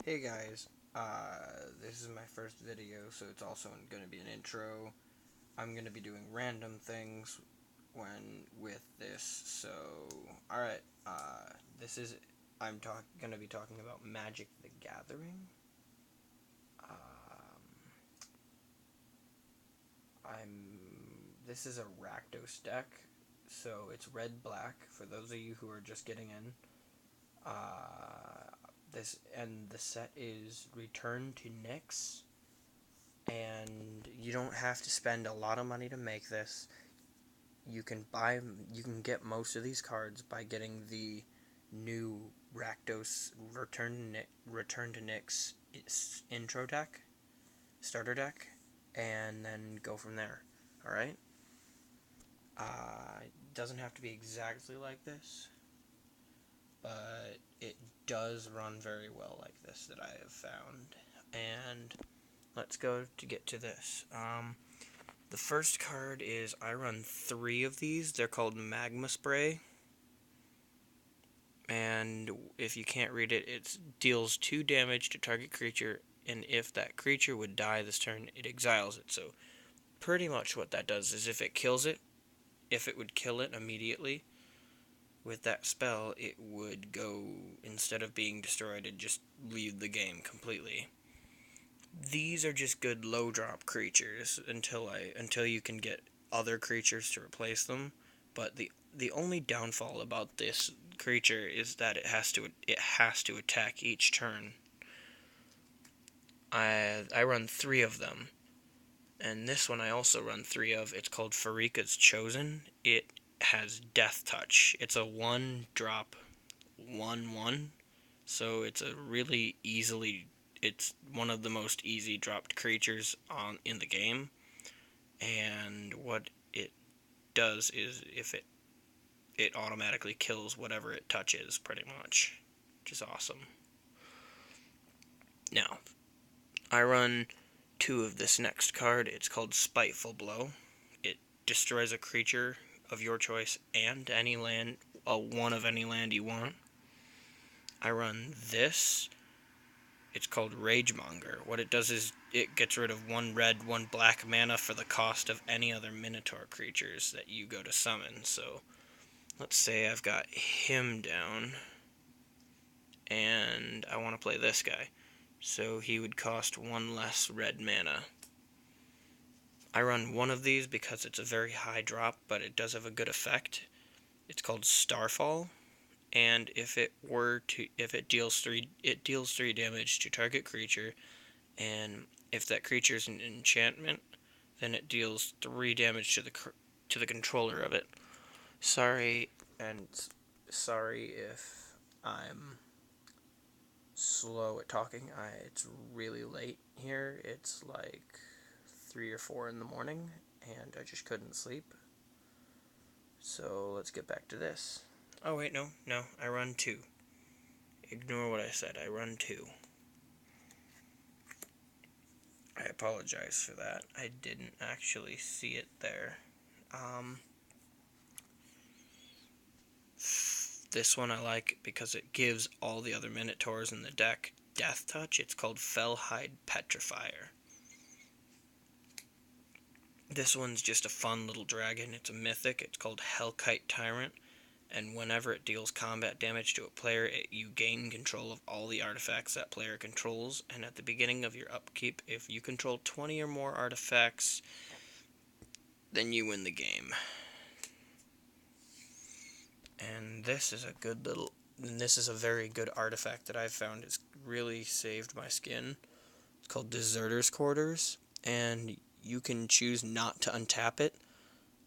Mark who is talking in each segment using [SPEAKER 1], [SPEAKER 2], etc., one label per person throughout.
[SPEAKER 1] Hey guys, this is my first video, so it's also going to be an intro. I'm going to be doing random things with this. So, alright, this is, going to be talking about Magic the Gathering. This is a Rakdos deck, so it's red-black for those of you who are just getting in. The set is Return to Nyx, and you don't have to spend a lot of money to make this. You can get most of these cards by getting the new Rakdos Return to Nyx intro deck, starter deck, and then go from there. All right. It doesn't have to be exactly like this, but it does run very well like this that I have found. And let's go to get to this. The first card is, I run 3 of these. They're called Magma Spray. And if you can't read it, it deals 2 damage to target creature, and if that creature would die this turn, it exiles it. So pretty much what that does is if it kills it, if it would kill it immediately with that spell, it would go, instead of being destroyed, it'd just leave the game completely. These are just good low drop creatures until you can get other creatures to replace them. But the only downfall about this creature is that it has to attack each turn. I run 3 of them, and this one I also run 3 of. It's called Pharika's Chosen. It has Death Touch. It's a 1-drop 1/1, so it's one of the most easy dropped creatures in the game. And what it does is, if it automatically kills whatever it touches, pretty much, which is awesome. Now, I run 2 of this next card. It's called Spiteful Blow. It destroys a creature of your choice and any land, one of any land you want. I run this. It's called Ragemonger. What it does is it gets rid of 1 red, 1 black mana for the cost of any other Minotaur creatures that you go to summon. So let's say I've got him down, and I want to play this guy. So he would cost 1 less red mana. I run 1 of these because it's a very high drop, but it does have a good effect. It's called Starfall, and if it deals 3 damage to target creature, and if that creature is an enchantment, then it deals 3 damage to the controller of it. Sorry if I'm slow at talking. It's really late here. It's like 3 or 4 in the morning, and I just couldn't sleep. So let's get back to this. Oh wait, no, I run 2. Ignore what I said. I run 2. I apologize for that. I didn't actually see it there. This one I like because it gives all the other Minotaurs in the deck Death Touch. It's called Fellhide Petrifier. This one's just a fun little dragon. It's a mythic. It's called Hellkite Tyrant. And whenever it deals combat damage to a player, you gain control of all the artifacts that player controls. And at the beginning of your upkeep, if you control 20 or more artifacts, then you win the game. And this is a very good artifact that I've found. It's really saved my skin. It's called Deserter's Quarters, and you can choose not to untap it.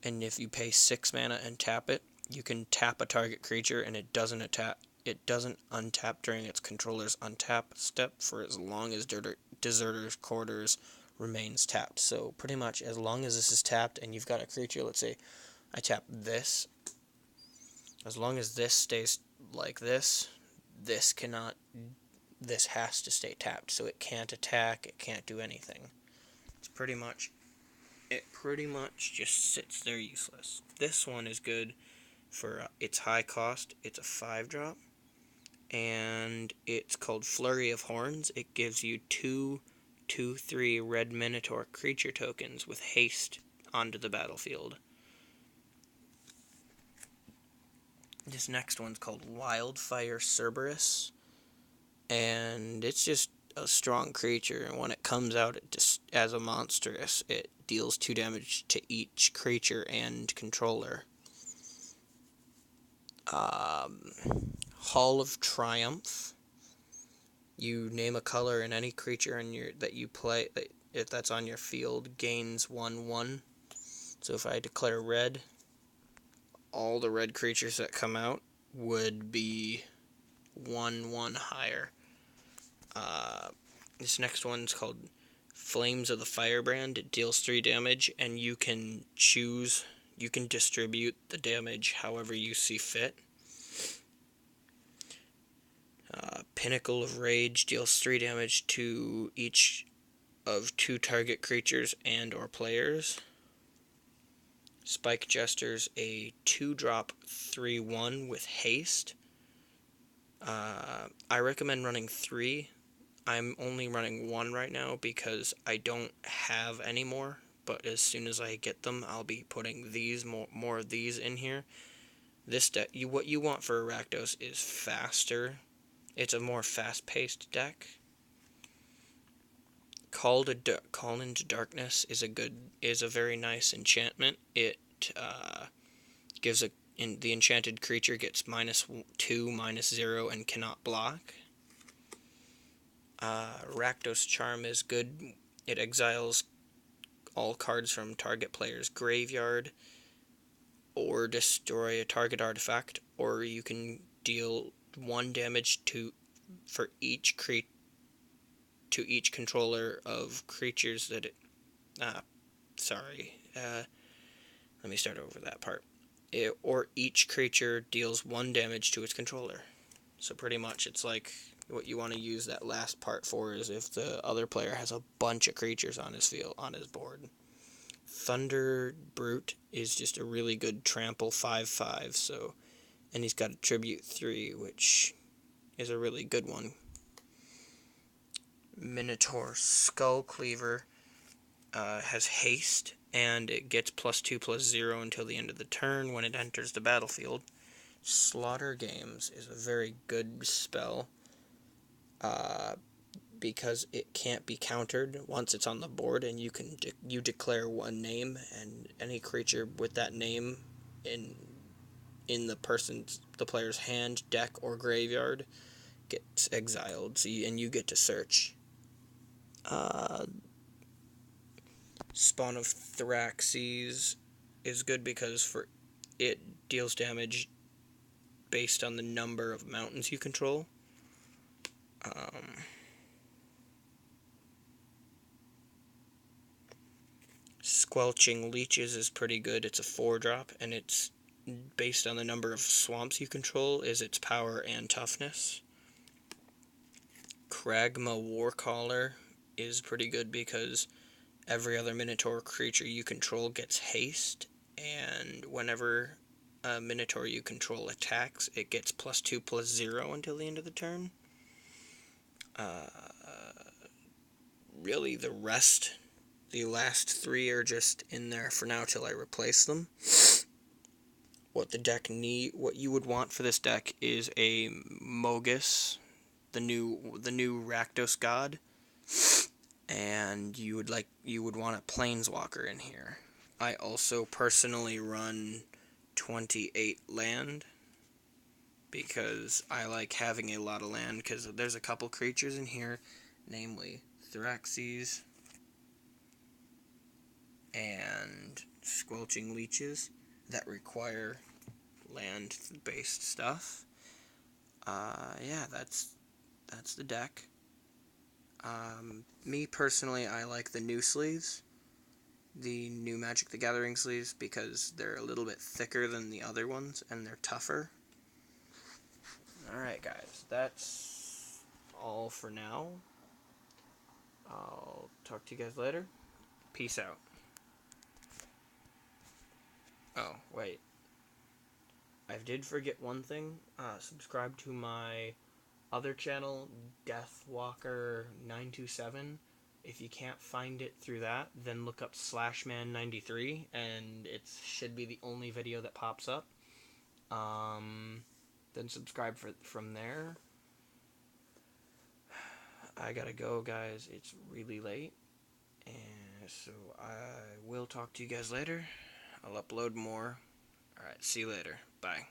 [SPEAKER 1] And if you pay 6 mana and tap it, you can tap a target creature, and it doesn't untap during its controller's untap step for as long as Deserter's Quarters remains tapped. So pretty much as long as this is tapped and you've got a creature, let's say I tap this, as long as this stays like this has to stay tapped, so it can't attack, it can't do anything. It pretty much just sits there useless. This one is good for its high cost. It's a 5-drop, and it's called Flurry of Horns. It gives you 2/3 red Minotaur creature tokens with haste onto the battlefield. This next one's called Wildfire Cerberus, and it's just a strong creature, and when it comes out as a monstrous, it deals 2 damage to each creature and controller. Hall of Triumph. You name a color, and any creature that you play, if that's on your field, gains 1/1. So if I declare red, all the red creatures that come out would be 1/1 higher. This next one's called Flames of the Firebrand. It deals 3 damage, and you can distribute the damage however you see fit. Pinnacle of Rage deals 3 damage to each of 2 target creatures and or players. Spike Jester's a 2-drop 3/1 with haste. I recommend running 3. I'm only running 1 right now because I don't have any more, but as soon as I get them, I'll be putting these more of these in here. This deck, what you want for a Rakdos is faster. It's a more fast-paced deck. Call into Darkness is a very nice enchantment. It gives the enchanted creature gets -2, -0, and cannot block. Rakdos Charm is good. It exiles all cards from target player's graveyard, or destroy a target artifact, or you can deal 1 damage to each controller of creatures that it. Let me start over that part. Or each creature deals 1 damage to its controller. So pretty much it's like what you want to use that last part for is if the other player has a bunch of creatures on his board. Thunder Brute is just a really good trample 5/5, and he's got a tribute 3, which is a really good one. Minotaur Skull Cleaver has haste, and it gets +2/+0 until the end of the turn when it enters the battlefield. Slaughter Games is a very good spell because it can't be countered once it's on the board, and you declare 1 name, and any creature with that name in the player's hand, deck, or graveyard gets exiled, and you get to search. Spawn of Thraxes is good because it deals damage based on the number of mountains you control. Squelching Leeches is pretty good. It's a 4-drop, and it's based on the number of swamps you control is its power and toughness. Kragma Warcaller is pretty good because every other Minotaur creature you control gets haste, and whenever a Minotaur you control attacks, it gets +2/+0 until the end of the turn. Really, the last 3 are just in there for now till I replace them. What you would want for this deck is a Mogus, the new Rakdos god, and you would want a Planeswalker in here. I also personally run 28 land because I like having a lot of land, because there's a couple creatures in here, namely Thraxes and Squelching Leeches, that require land-based stuff. Yeah, that's the deck. Me personally, I like the new sleeves, the new Magic the Gathering sleeves, because they're a little bit thicker than the other ones, and they're tougher. Alright guys, that's all for now. I'll talk to you guys later. Peace out. Oh, wait. I did forget one thing. Subscribe to my other channel, Deathwalker927. If you can't find it through that, then look up Slashman93, and it should be the only video that pops up. Then subscribe from there. I gotta go, guys. It's really late. And so I will talk to you guys later. I'll upload more. Alright, see you later. Bye.